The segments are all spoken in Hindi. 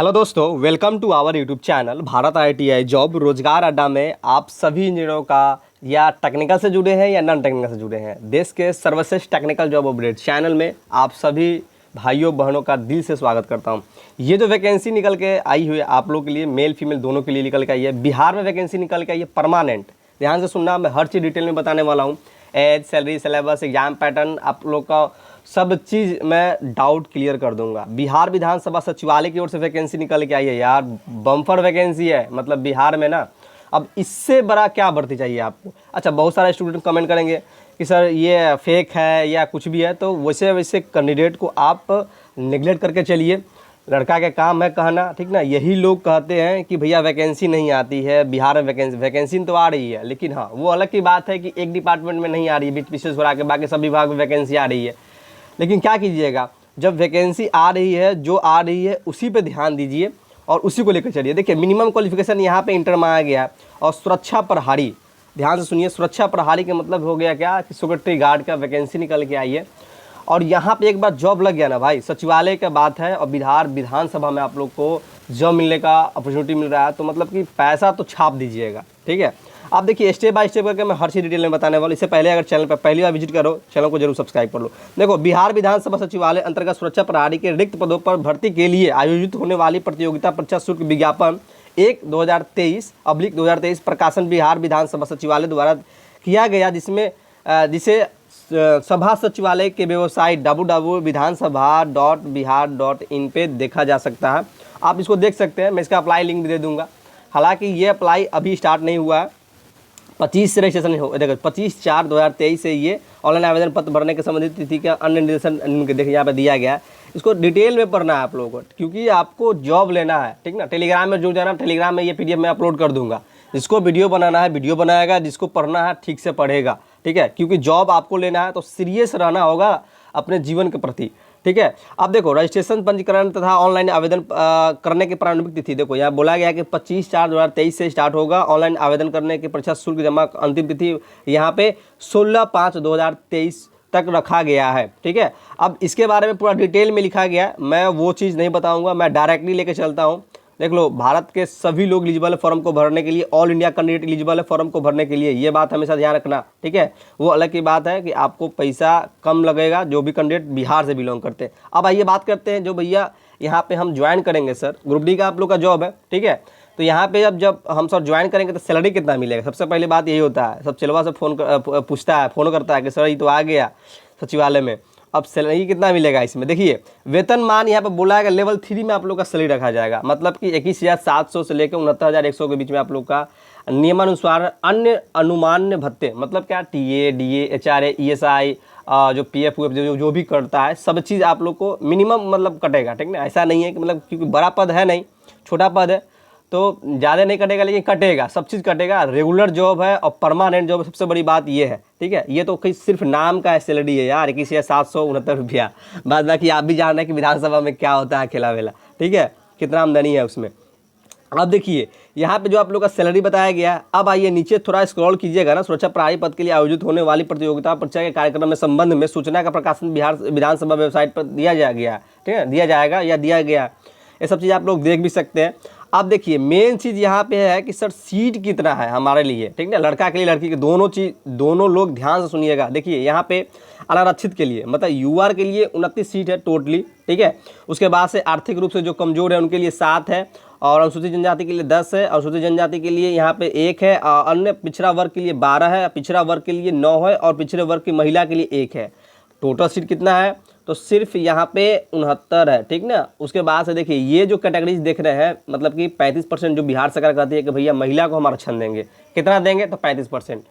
हेलो दोस्तों, welcome to our YouTube channel Bharat ITI job Rozgar Adda में आप सभी इंजीनियरों का या टेक्निकल से जुड़े हैं या नॉन टेक्निकल से जुड़े हैं, देश के सर्वश्रेष्ठ टेक्निकल जॉब अपडेट चैनल में आप सभी भाइयों बहनों का दिल से स्वागत करता हूं। ये जो वैकेंसी निकल के आई हुई है आप लोग के लिए, मेल फीमेल दोनों के लिए निकल के आई है। बिहार में वैकेंसी निकल के आई है परमानेंट। ध्यान से सुनना, मैं हर चीज़ डिटेल में बताने वाला हूँ। Age, salary, syllabus, exam pattern, आप लोग का सब चीज़ मैं डाउट क्लियर कर दूंगा। बिहार विधानसभा सचिवालय की ओर से वैकेंसी निकल के आई है यार, बम्पर वैकेंसी है। मतलब बिहार में ना अब इससे बड़ा क्या भर्ती चाहिए आपको। अच्छा, बहुत सारे स्टूडेंट कमेंट करेंगे कि सर ये फेक है या कुछ भी है, तो वैसे वैसे कैंडिडेट को आप नेगलेक्ट करके चलिए। लड़का का काम है कहना, ठीक ना। यही लोग कहते हैं कि भैया वैकेंसी नहीं आती है बिहार में। वैकेंसी तो आ रही है, लेकिन हाँ वो अलग की बात है कि एक डिपार्टमेंट में नहीं आ रही है, बीच विशेष हो के बाकी सब विभाग में वैकेंसी आ रही है। लेकिन क्या कीजिएगा, जब वैकेंसी आ रही है, जो आ रही है उसी पे ध्यान दीजिए और उसी को लेकर चलिए। देखिए, मिनिमम क्वालिफिकेशन यहाँ पे इंटर में आ गया और सुरक्षा प्रहरी, ध्यान से सुनिए, सुरक्षा प्रहरी का मतलब हो गया क्या कि सिक्योरिटी गार्ड का वैकेंसी निकल के आई है। और यहाँ पे एक बार जॉब लग गया ना भाई, सचिवालय का बात है और बिहार विधानसभा में आप लोग को जॉब मिलने का अपॉर्चुनिटी मिल रहा है, तो मतलब कि पैसा तो छाप दीजिएगा, ठीक है। आप देखिए, स्टेप बाय स्टेप करके मैं हर चीज़ डिटेल में बताने वाला। इससे पहले अगर चैनल पर पहली बार विजिट करो, चैनल को जरूर सब्सक्राइब कर लो। देखो, बिहार विधानसभा सचिवालय अंतर्गत सुरक्षा प्रहरी के रिक्त पदों पर भर्ती के लिए आयोजित होने वाली प्रतियोगिता परीक्षा शुल्क विज्ञापन 1/2023 प्रकाशन बिहार विधानसभा सचिवालय द्वारा किया गया, जिसे सभा सचिवालय के वेबसाइट www.vidhansabha.bihar.in पे देखा जा सकता है। आप इसको देख सकते हैं, मैं इसका अप्लाई लिंक भी दे दूंगा। हालांकि ये अप्लाई अभी स्टार्ट नहीं हुआ है, 25 से रजिस्ट्रेशन हो। देखो 25/4/2023 से ये ऑनलाइन आवेदन पत्र भरने के संबंधित तिथि का अन्य निर्देशन देखिए यहाँ पे दिया गया है। इसको डिटेल में पढ़ना है आप लोगों को, क्योंकि आपको जॉब लेना है, ठीक ना। टेलीग्राम में जुड़ जाना, टेलीग्राम में ये PDF मैं अपलोड कर दूंगा। जिसको वीडियो बनाना है वीडियो बनाएगा, जिसको पढ़ना है ठीक से पढ़ेगा, ठीक है। क्योंकि जॉब आपको लेना है तो सीरियस रहना होगा अपने जीवन के प्रति, ठीक है। अब देखो, रजिस्ट्रेशन, पंजीकरण तथा ऑनलाइन आवेदन करने की प्रारंभिक तिथि देखो यहाँ बोला गया कि 25/4/2023 से स्टार्ट होगा। ऑनलाइन आवेदन करने की परीक्षा शुल्क जमा अंतिम तिथि यहाँ पे 16/5/2023 तक रखा गया है, ठीक है। अब इसके बारे में पूरा डिटेल में लिखा गया है, मैं वो चीज़ नहीं बताऊँगा, मैं डायरेक्टली लेके चलता हूँ। देख लो, भारत के सभी लोग एलिजिबल है फॉर्म को भरने के लिए, ऑल इंडिया कैंडिडेट एलिजिबल है फॉर्म को भरने के लिए, ये बात हमेशा ध्यान रखना, ठीक है। वो अलग की बात है कि आपको पैसा कम लगेगा जो भी कैंडिडेट बिहार से बिलोंग करते हैं। अब आइए बात करते हैं, जो भैया यहाँ पे हम ज्वाइन करेंगे, सर ग्रुप डी का आप लोग का जॉब है, ठीक है। तो यहाँ पे जब हम सर ज्वाइन करेंगे तो सैलरी कितना मिलेगा, सबसे पहले बात यही होता है। सब चलवा से पूछता है, फ़ोन करता है कि सर ये तो आ गया सचिवालय में, अब सैलरी कितना मिलेगा। इसमें देखिए, वेतनमान यहाँ पे बोला है कि लेवल 3 में आप लोग का सैलरी रखा जाएगा, मतलब कि 21,700 से लेकर 69,100 के बीच में आप लोग का नियमानुसार अन्य अनुमान्य भत्ते, मतलब क्या TA, DA, HRA, ESI, जो PF जो भी करता है सब चीज़ आप लोग को मिनिमम मतलब कटेगा, ठीक ना। ऐसा नहीं है कि मतलब क्योंकि बड़ा पद है नहीं, छोटा पद है तो ज़्यादा नहीं कटेगा, लेकिन कटेगा, सब चीज़ कटेगा। रेगुलर जॉब है और परमानेंट जॉब, सबसे बड़ी बात ये है, ठीक है। ये तो कहीं सिर्फ नाम का सैलरी है यार, 21,769 रुपया। बाद बाकी आप भी जान रहे हैं कि विधानसभा में क्या होता है खेला वेला, ठीक है, कितना आमदनी है उसमें। अब देखिए यहाँ पे जो आप लोग का सैलरी बताया गया। अब आइए नीचे थोड़ा स्क्रॉल कीजिएगा ना, सुरक्षा प्रहरी पद के लिए आयोजित होने वाली प्रतियोगिता परीक्षा के कार्यक्रम में संबंध में सूचना का प्रकाशन बिहार विधानसभा वेबसाइट पर दिया गया, ठीक है, दिया जाएगा या दिया गया। ये सब चीज़ आप लोग देख भी सकते हैं। अब देखिए, मेन चीज़ यहाँ पे है कि सर सीट कितना है हमारे लिए, ठीक ना, लड़का के लिए लड़की के, दोनों लोग ध्यान से सुनिएगा। देखिए यहाँ पे अनारक्षित के लिए मतलब UR के लिए 29 सीट है टोटली, ठीक है। उसके बाद से आर्थिक रूप से जो कमज़ोर है उनके लिए 7 है, और अनुसूचित जनजाति के लिए 10 है, अनुसूचित जनजाति के लिए यहाँ पे 1 है, अन्य पिछड़ा वर्ग के लिए 12 है, पिछड़ा वर्ग के लिए 9 है, और पिछड़े वर्ग की महिला के लिए 1 है। टोटल सीट कितना है, तो सिर्फ यहाँ पे 69 है, ठीक ना। उसके बाद से देखिए, ये जो कैटेगरीज देख रहे हैं, मतलब कि 35% जो बिहार सरकार कहती है कि भैया महिला को हम आरक्षण देंगे, कितना देंगे, तो 35%।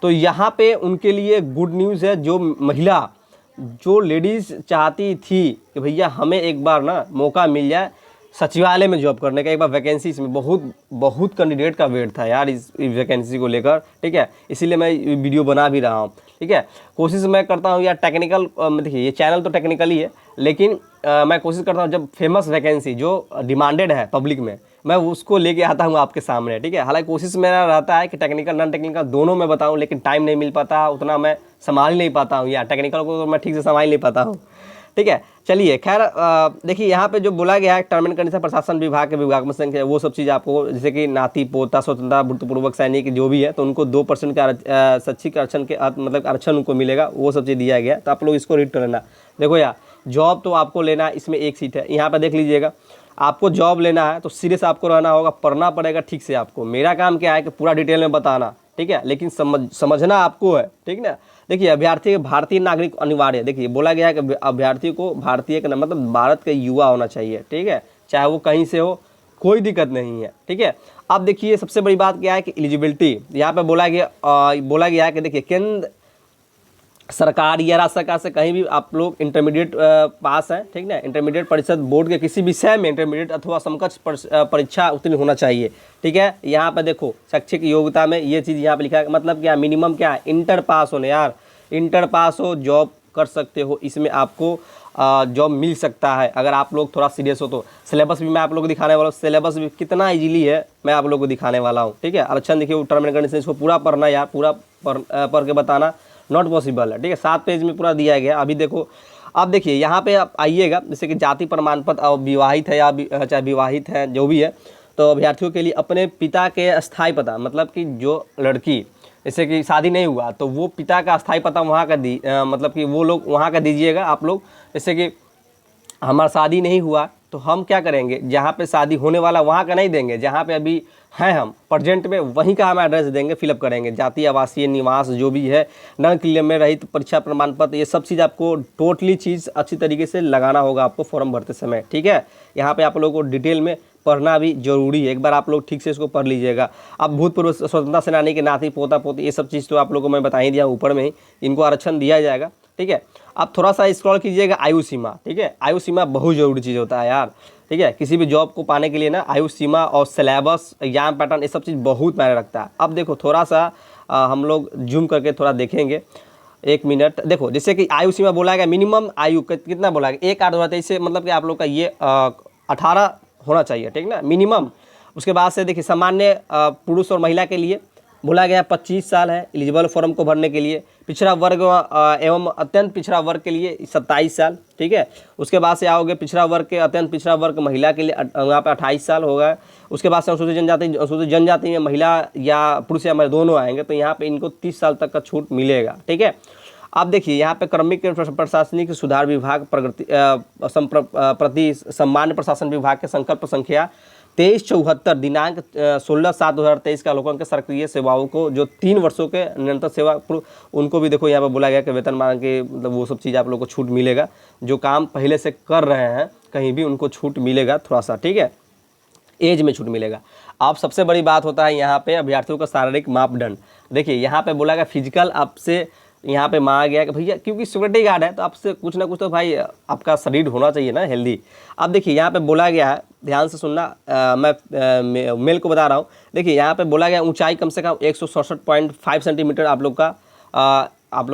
तो यहाँ पे उनके लिए गुड न्यूज़ है। जो महिला, जो लेडीज़ चाहती थी कि भैया हमें एक बार ना मौका मिल जाए सचिवालय में जॉब करने का, एक बार वैकेंसी, इसमें बहुत कैंडिडेट का वेट था यार इस वैकेंसी को लेकर, ठीक है। इसीलिए मैं वीडियो बना भी रहा हूँ, ठीक है। कोशिश मैं करता हूँ यार टेक्निकल, देखिए ये चैनल तो टेक्निकल ही है, लेकिन मैं कोशिश करता हूँ जब फेमस वैकेंसी जो डिमांडेड है पब्लिक में, मैं उसको लेके आता हूँ आपके सामने, ठीक है। हालांकि कोशिश मेरा रहता है कि टेक्निकल नॉन टेक्निकल दोनों में बताऊँ, लेकिन टाइम नहीं मिल पाता, उतना मैं संभाल नहीं पाता हूँ यार, टेक्निकल को तो मैं ठीक से संभाल नहीं पाता हूँ, ठीक है। चलिए खैर देखिए यहाँ पे जो बोला गया है टर्म एंड कंडीशन प्रशासन विभाग के विभाग संख्या वो सब चीज़ आपको जैसे कि नाती पोता स्वतंत्रता भूतपूर्वक सैनिक जो भी है तो उनको 2% के शैक्षिक आरक्षण के मतलब आरक्षण उनको मिलेगा, वो सब चीज़ दिया गया। तो आप लोग इसको रीड कर लेना। देखो यार जॉब तो आपको लेना है, इसमें एक सीट है, यहाँ पर देख लीजिएगा आपको जॉब लेना है तो सीरियस आपको रहना होगा, पढ़ना पड़ेगा ठीक से आपको। मेरा काम क्या है कि पूरा डिटेल में बताना, ठीक है, लेकिन समझना आपको है, ठीक ना। देखिए अभ्यर्थी भारतीय नागरिक अनिवार्य, देखिए बोला गया है कि अभ्यर्थी को भारतीय का मतलब भारत का युवा होना चाहिए, ठीक है, चाहे वो कहीं से हो, कोई दिक्कत नहीं है, ठीक है। अब देखिए सबसे बड़ी बात क्या है कि एलिजिबिलिटी यहाँ पे बोला गया है कि देखिए केंद्र सरकार या राज्य सरकार से कहीं भी आप लोग इंटरमीडिएट पास है, ठीक ना, इंटरमीडिएट परिषद बोर्ड के किसी विषय में इंटरमीडिएट अथवा समकक्ष परीक्षा उत्तीर्ण होना चाहिए, ठीक है। यहाँ पे देखो शैक्षिक योग्यता में ये चीज़ यहाँ पे लिखा है, मतलब क्या मिनिमम क्या है, इंटर पास होने, यार इंटर पास हो जॉब कर सकते हो, इसमें आपको जॉब मिल सकता है अगर आप लोग थोड़ा सीरियस हो तो। सिलेबस भी मैं आप लोग को दिखाने वाला हूँ, सिलेबस भी कितना इजीली है मैं आप लोग को दिखाने वाला हूँ, ठीक है। आरक्षण देखिए टर्म एंड कंडीशन इसको पूरा पढ़ना यार, पूरा पढ़ के बताना नॉट पॉसिबल है, ठीक है। 7 पेज में पूरा दिया गया। अभी देखो अब देखिए यहाँ पे आप आइएगा, जैसे कि जाति प्रमाण पत्र और विवाहित है या चाहे विवाहित है जो भी है, तो अभ्यर्थियों के लिए अपने पिता के अस्थायी पता, मतलब कि जो लड़की जैसे कि शादी नहीं हुआ तो वो पिता का अस्थायी पता वहाँ का मतलब कि वो लोग वहाँ का दीजिएगा आप लोग। जैसे कि हमारा शादी नहीं हुआ तो हम क्या करेंगे, जहाँ पे शादी होने वाला वहाँ का नहीं देंगे, जहाँ पे अभी हैं हम प्रेजेंट में वहीं का हम एड्रेस देंगे, फिलअप करेंगे। जाति आवासीय निवास जो भी है, नन क्रिया में रहित परीक्षा प्रमाण पत्र, ये सब चीज़ आपको टोटली चीज़ अच्छी तरीके से लगाना होगा आपको फॉर्म भरते समय, ठीक है। यहाँ पे आप लोगों को डिटेल में पढ़ना भी जरूरी है, एक बार आप लोग ठीक से इसको पढ़ लीजिएगा। अब भूतपूर्व स्वतंत्रता सेनानी के नाती पोता पोती ये सब चीज़ तो आप लोगों को मैं बता ही दिया ऊपर में ही, इनको आरक्षण दिया जाएगा, ठीक है। अब थोड़ा सा स्क्रॉल कीजिएगा, आयु सीमा, ठीक है, आयु सीमा बहुत जरूरी चीज़ होता है यार, ठीक है। किसी भी जॉब को पाने के लिए ना आयु सीमा और सिलेबस एग्जाम पैटर्न ये सब चीज़ बहुत मायने रखता है। अब देखो थोड़ा सा हम लोग जूम करके थोड़ा देखेंगे, 1 मिनट। देखो जैसे कि आयु सीमा बोला गया, मिनिमम आयु कितना बोला गया, 1/8 से मतलब कि आप लोग का ये 18 होना चाहिए, ठीक ना, मिनिमम। उसके बाद से देखिए सामान्य पुरुष और महिला के लिए बोला गया 25 साल है एलिजिबल फॉर्म को भरने के लिए। पिछड़ा वर्ग एवं अत्यंत पिछड़ा वर्ग के लिए 27 साल, ठीक है। उसके बाद से आओगे पिछड़ा वर्ग के अत्यंत पिछड़ा वर्ग महिला के लिए यहाँ पे 28 साल होगा। उसके बाद से अनुसूचित जनजाति में महिला या पुरुष या महिला दोनों आएंगे तो यहाँ पे इनको 30 साल तक का छूट मिलेगा, ठीक है। अब देखिए यहाँ पे क्रमिक प्रशासनिक सुधार विभाग प्रति सामान्य प्रशासन विभाग के संकल्प संख्या 2374 दिनांक 16/7/2023 का अवलोकन के सक्रिय सेवाओं को जो 3 वर्षों के निरंतर सेवा उनको भी देखो यहाँ पे बोला गया कि वेतनमान के मतलब वो सब चीज़ आप लोग को छूट मिलेगा। जो काम पहले से कर रहे हैं कहीं भी उनको छूट मिलेगा थोड़ा सा, ठीक है, एज में छूट मिलेगा। अब सबसे बड़ी बात होता है यहाँ पे अभ्यर्थियों का शारीरिक मापदंड। देखिए यहाँ पे बोला गया फिजिकल आपसे यहाँ पे मांगा गया कि भैया क्योंकि सिक्योरिटी गार्ड है तो आपसे कुछ ना कुछ तो भाई आपका शरीर होना चाहिए ना हेल्दी। अब देखिए यहाँ पे बोला गया है, ध्यान से सुनना, मैं मेल को बता रहा हूँ। देखिए यहाँ पे बोला गया ऊंचाई कम से कम 167.5 सेंटीमीटर आप लोग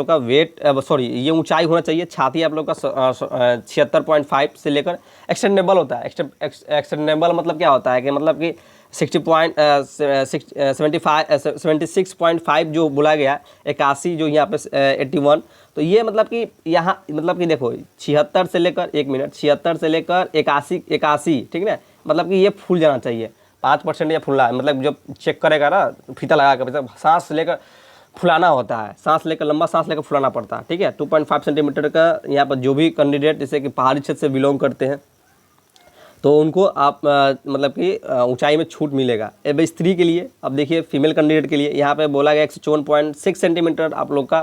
का वेट सॉरी ये ऊंचाई होना चाहिए। छाती आप लोग का 76.5 से लेकर एक्सटेंडेबल होता है। एक्सटेंडेबल मतलब क्या होता है कि मतलब कि 76.5 जो बोला गया 81 जो यहाँ पे 81, तो ये मतलब कि यहाँ मतलब कि देखो 76 से लेकर 1 मिनट 76 से लेकर 81, ठीक है, मतलब कि ये फूल जाना चाहिए। 5% या फूलना है, मतलब जब चेक करेगा ना फीता लगा कर, मतलब सांस लेकर फुलाना होता है, सांस लेकर लंबा सांस लेकर फुलाना पड़ता है, ठीक है। 2.5 सेंटीमीटर का यहाँ पर जो भी कैंडिडेट जैसे कि पहाड़ी क्षेत्र से बिलोंग करते हैं तो उनको आप मतलब कि ऊंचाई में छूट मिलेगा। अब स्त्री के लिए, अब देखिए फीमेल कैंडिडेट के लिए यहाँ पे बोला गया 154.6 सेंटीमीटर आप लोग का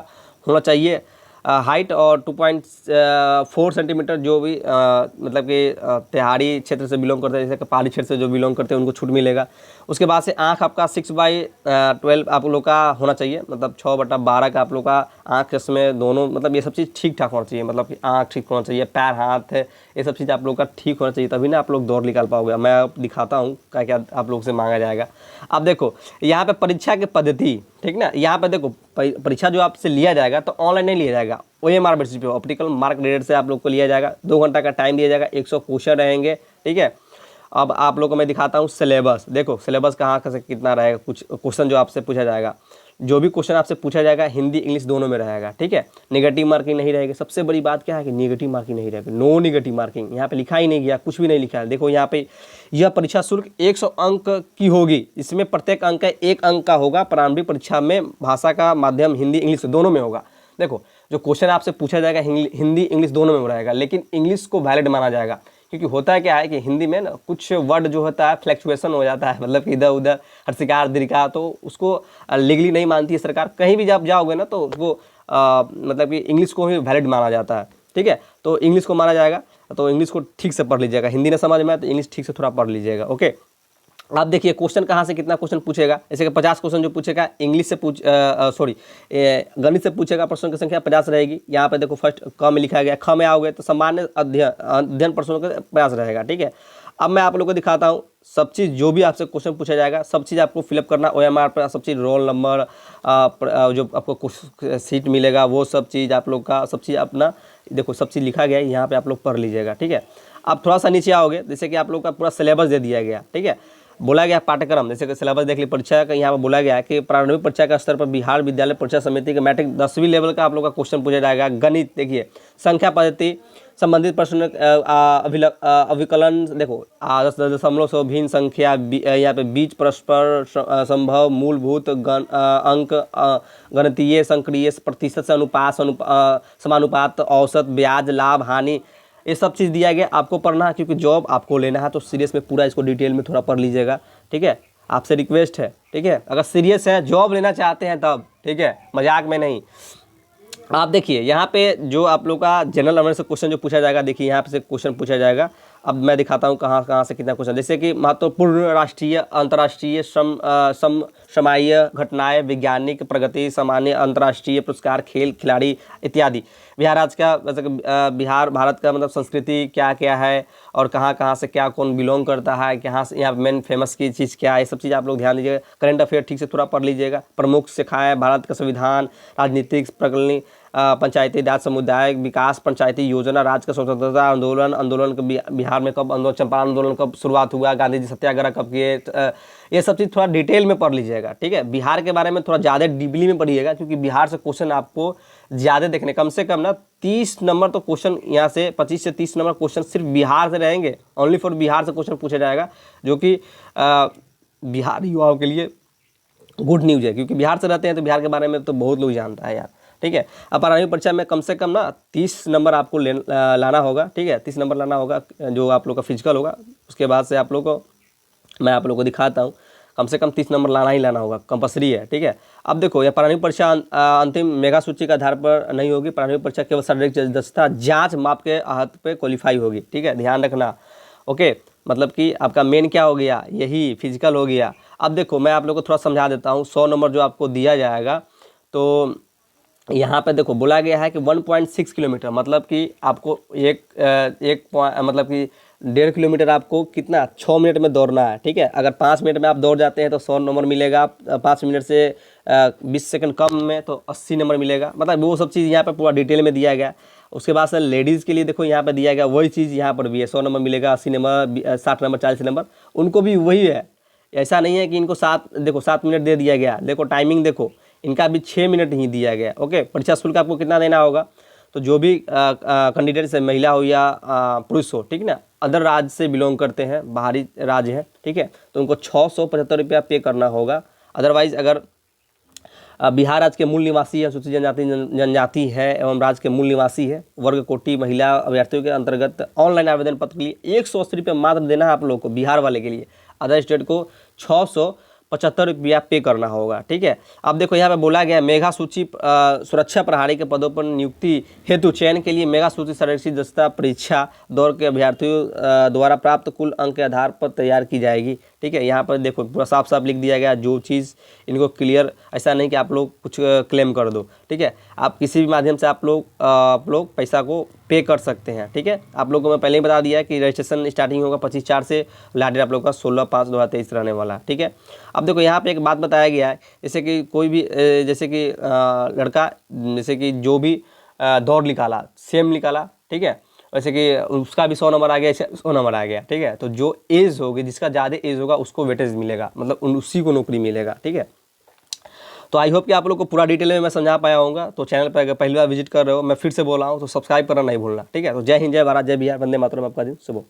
होना चाहिए हाइट, और 2.4 सेंटीमीटर जो भी मतलब कि तिहाड़ी क्षेत्र से बिलोंग करते हैं, जैसे कि पहाड़ी क्षेत्र से जो बिलोंग करते हैं उनको छूट मिलेगा। उसके बाद से आँख आपका 6/12 आप लोग का होना चाहिए, मतलब 6/12 का आप लोग का आँख, इसमें दोनों मतलब ये सब चीज़ ठीक ठाक होना चाहिए, मतलब कि आँख ठीक होना चाहिए, पैर हाथ है ये सब चीज़ आप लोग का ठीक होना चाहिए, तभी ना आप लोग दौड़ निकाल पाओगे। मैं अब दिखाता हूँ क्या क्या आप लोग से मांगा जाएगा। अब देखो यहाँ पे परीक्षा की पद्धति, ठीक ना, यहाँ पे देखो परीक्षा जो आपसे लिया जाएगा तो ऑनलाइन नहीं लिया जाएगा, OMR बेसिस पे ऑप्टिकल मार्क ग्रेड से आप लोग को लिया जाएगा। 2 घंटा का टाइम दिया जाएगा, 100 क्वेश्चन रहेंगे, ठीक है। अब आप लोग को मैं दिखाता हूँ सिलेबस। देखो सिलेबस कहाँ से कितना रहेगा, कुछ क्वेश्चन जो आपसे पूछा जाएगा। जो भी क्वेश्चन आपसे पूछा जाएगा हिंदी इंग्लिश दोनों में रहेगा, ठीक है। नेगेटिव मार्किंग नहीं रहेगी। सबसे बड़ी बात क्या है कि नेगेटिव मार्किंग नहीं रहेगी, नो नेगेटिव मार्किंग। यहाँ पे लिखा ही नहीं गया, कुछ भी नहीं लिखा है। देखो यहाँ पे यह परीक्षा शुल्क 100 अंक की होगी। इसमें प्रत्येक अंक 1 अंक का होगा। प्रारंभिक परीक्षा में भाषा का माध्यम हिंदी इंग्लिश दोनों में होगा। देखो जो क्वेश्चन आपसे पूछा जाएगा हिंदी इंग्लिश दोनों में रहेगा, लेकिन इंग्लिश को वैलिड माना जाएगा, क्योंकि होता है क्या है कि हिंदी में ना कुछ वर्ड जो होता है फ्लैक्चुएशन हो जाता है, मतलब कि इधर उधर हर्षिकार दीर्घा, तो उसको लीगली नहीं मानती है सरकार। कहीं भी जब जाओगे ना तो उसको मतलब कि इंग्लिश को ही वैलिड माना जाता है, ठीक है। तो इंग्लिश को माना जाएगा, तो इंग्लिश को ठीक से पढ़ लीजिएगा। हिंदी ना समझ में आए तो इंग्लिश ठीक से थोड़ा पढ़ लीजिएगा, ओके। आप देखिए क्वेश्चन कहाँ से कितना क्वेश्चन पूछेगा। जैसे कि 50 क्वेश्चन जो पूछेगा इंग्लिश से गणित से पूछेगा, प्रश्नों की संख्या 50 रहेगी। यहाँ पे देखो फर्स्ट क में लिखा गया, ख में आओगे तो सामान्य अध्ययन प्रश्नों का 50 रहेगा, ठीक है। अब मैं आप लोगों को दिखाता हूँ सब चीज़, जो भी आपसे क्वेश्चन पूछा जाएगा सब चीज़ आपको फिलअप करना। OMR पर सब चीज़, रोल नंबर, जो आपको सीट मिलेगा वो सब चीज़ आप लोग का, सब चीज़ अपना देखो सब चीज़ लिखा गया है, यहाँ पे आप लोग पढ़ लीजिएगा, ठीक है। अब थोड़ा सा नीचे आओगे, जैसे कि आप लोग का पूरा सिलेबस दे दिया गया, ठीक है। बोला गया पाठ्यक्रम, जैसे कि सिलेबस देख ली परीक्षा का, यहाँ पर बोला गया है कि प्रारंभिक परीक्षा का स्तर पर बिहार विद्यालय परीक्षा समिति के मैट्रिक 10वीं लेवल का आप लोग का क्वेश्चन पूछा जाएगा। गणित देखिए, संख्या पद्धति संबंधित प्रश्न, अविकलन देखो, 10.0 भिन्न संख्या, यहाँ पे बीज परस्पर संभव, मूलभूत अंक, गणितीय संक्रिय, प्रतिशत से अनुपात, समानुपात, औसत, ब्याज, लाभ, हानि, ये सब चीज़ दिया गया। आपको पढ़ना है क्योंकि जॉब आपको लेना है, तो सीरियस में पूरा इसको डिटेल में थोड़ा पढ़ लीजिएगा, ठीक है। आपसे रिक्वेस्ट है, ठीक है, अगर सीरियस है, जॉब लेना चाहते हैं तब, ठीक है, मजाक में नहीं। आप देखिए यहाँ पे जो आप लोग का जनरल अवेयरनेस से क्वेश्चन जो पूछा जाएगा, देखिए यहाँ पे से क्वेश्चन पूछा जाएगा। अब मैं दिखाता हूँ कहाँ कहाँ से कितना क्वेश्चन, जैसे कि महत्वपूर्ण राष्ट्रीय अंतर्राष्ट्रीय समसामयिक घटनाएं, वैज्ञानिक प्रगति, सामान्य अंतर्राष्ट्रीय पुरस्कार, खेल खिलाड़ी इत्यादि। बिहार राज्य का, वैसे बिहार भारत का मतलब संस्कृति क्या क्या है, और कहाँ कहाँ से क्या कौन बिलोंग करता है, कहाँ से यहाँ मेन फेमस की चीज़ क्या है, ये सब चीज़ आप लोग ध्यान दीजिएगा। करंट अफेयर ठीक से थोड़ा पढ़ लीजिएगा। प्रमुख शाखाएं, भारत का संविधान, राजनीतिक प्रकरण, पंचायती राज, सामुदायिक विकास, पंचायती योजना, राज्य का स्वतंत्रता आंदोलन, आंदोलन का बिहार में कब आंदोलन, चंपारण आंदोलन कब शुरुआत हुआ, गांधी जी सत्याग्रह कब किए, ये सब चीज़ थोड़ा डिटेल में पढ़ लीजिएगा, ठीक है। बिहार के बारे में थोड़ा ज़्यादा डीपली में पढ़िएगा, क्योंकि बिहार से क्वेश्चन आपको ज़्यादा देखने, कम से कम ना 30 नंबर तो क्वेश्चन यहाँ से 25 से 30 नंबर क्वेश्चन सिर्फ बिहार से रहेंगे। ओनली फॉर बिहार से क्वेश्चन पूछा जाएगा, जो कि बिहार युवाओं के लिए गुड न्यूज़ है, क्योंकि बिहार से रहते हैं तो बिहार के बारे में तो बहुत लोग जानता है यार, ठीक है। अब प्रारंभिक परीक्षा में कम से कम ना 30 नंबर आपको लाना होगा, ठीक है, 30 नंबर लाना होगा, जो आप लोग का फिजिकल होगा। उसके बाद से आप लोग को मैं आप लोग को दिखाता हूँ, कम से कम 30 नंबर लाना ही लाना होगा, कंपलसरी है, ठीक है। अब देखो यह प्रारंभिक परीक्षा अंतिम मेगा सूची के आधार पर नहीं होगी। प्रारंभिक परीक्षा केवल शारीरिक दक्षता जांच माप के आधार पे क्वालिफाई होगी, ठीक है, ध्यान रखना, ओके। मतलब कि आपका मेन क्या हो गया, यही फिजिकल हो गया। अब देखो मैं आप लोग को थोड़ा समझा देता हूँ। 100 नंबर जो आपको दिया जाएगा, तो यहाँ पे देखो बोला गया है कि 1.6 किलोमीटर, मतलब कि आपको मतलब कि 1.5 किलोमीटर आपको कितना 6 मिनट में दौड़ना है, ठीक है। अगर 5 मिनट में आप दौड़ जाते हैं तो 100 नंबर मिलेगा, 5 मिनट से 20 सेकंड कम में तो 80 नंबर मिलेगा। मतलब वो सब चीज़ यहाँ पे पूरा डिटेल में दिया गया। उसके बाद से लेडीज़ के लिए देखो यहाँ पे दिया गया वही चीज़, यहाँ पर भी है, 100 नंबर मिलेगा, 80 नंबर, 60 नंबर, 40 नंबर, उनको भी वही है। ऐसा नहीं है कि इनको 7 मिनट दे दिया गया। देखो टाइमिंग देखो, इनका भी 6 मिनट ही दिया गया, ओके। परीक्षा शुल्क आपको कितना देना होगा, तो जो भी कैंडिडेट से महिला हो या पुरुष हो, ठीक ना, अदर राज्य से बिलोंग करते हैं, बाहरी राज्य है, ठीक है, तो उनको 675 रुपया पे करना होगा। अदरवाइज अगर बिहार राज्य के मूल निवासी है, अनुसूचित जनजाति है एवं राज्य के मूल निवासी है, वर्ग कोटि महिला अभ्यर्थियों के अंतर्गत ऑनलाइन आवेदन पत्र के लिए 180 रुपये मात्र देना है आप लोग को, बिहार वाले के लिए। अदर स्टेट को 675 रुपया पे करना होगा, ठीक है। अब देखो यहाँ पे बोला गया मेगा सूची सुरक्षा प्रहरी के पदों पर नियुक्ति हेतु चयन के लिए मेगा सूची शारीरिक दक्षता परीक्षा दौर के अभ्यर्थियों द्वारा प्राप्त कुल अंक के आधार पर तैयार की जाएगी, ठीक है। यहाँ पर देखो पूरा साफ साफ लिख दिया गया जो चीज़ इनको क्लियर, ऐसा नहीं कि आप लोग कुछ क्लेम कर दो, ठीक है। आप किसी भी माध्यम से आप लोग पैसा को पे कर सकते हैं, ठीक है। आप लोगों को मैं पहले ही बता दिया कि रजिस्ट्रेशन स्टार्टिंग होगा 25/4 से, लास्ट डेट आप लोग का 16/5/2023 रहने वाला, ठीक है। अब देखो यहाँ पे एक बात बताया गया है, जैसे कि कोई भी जैसे कि लड़का जैसे कि जो भी दौड़ निकाला, सेम निकाला, ठीक है, वैसे कि उसका भी 100 नंबर आ गया, 100 नंबर आ गया, ठीक है। तो जो एज होगी, जिसका ज़्यादा एज होगा उसको वेटेज मिलेगा, मतलब उसी को नौकरी मिलेगा, ठीक है। तो आई होप कि आप लोग को पूरा डिटेल में मैं समझा पाया होऊंगा। तो चैनल पर अगर पहली बार विजिट कर रहे हो, मैं फिर से बोल रहा हूँ, तो सब्सक्राइब करना नहीं भूलना, ठीक है। तो जय हिंद, जय भारत, जय बिहार, वंदे मातरम। आपका दिन शुभ हो।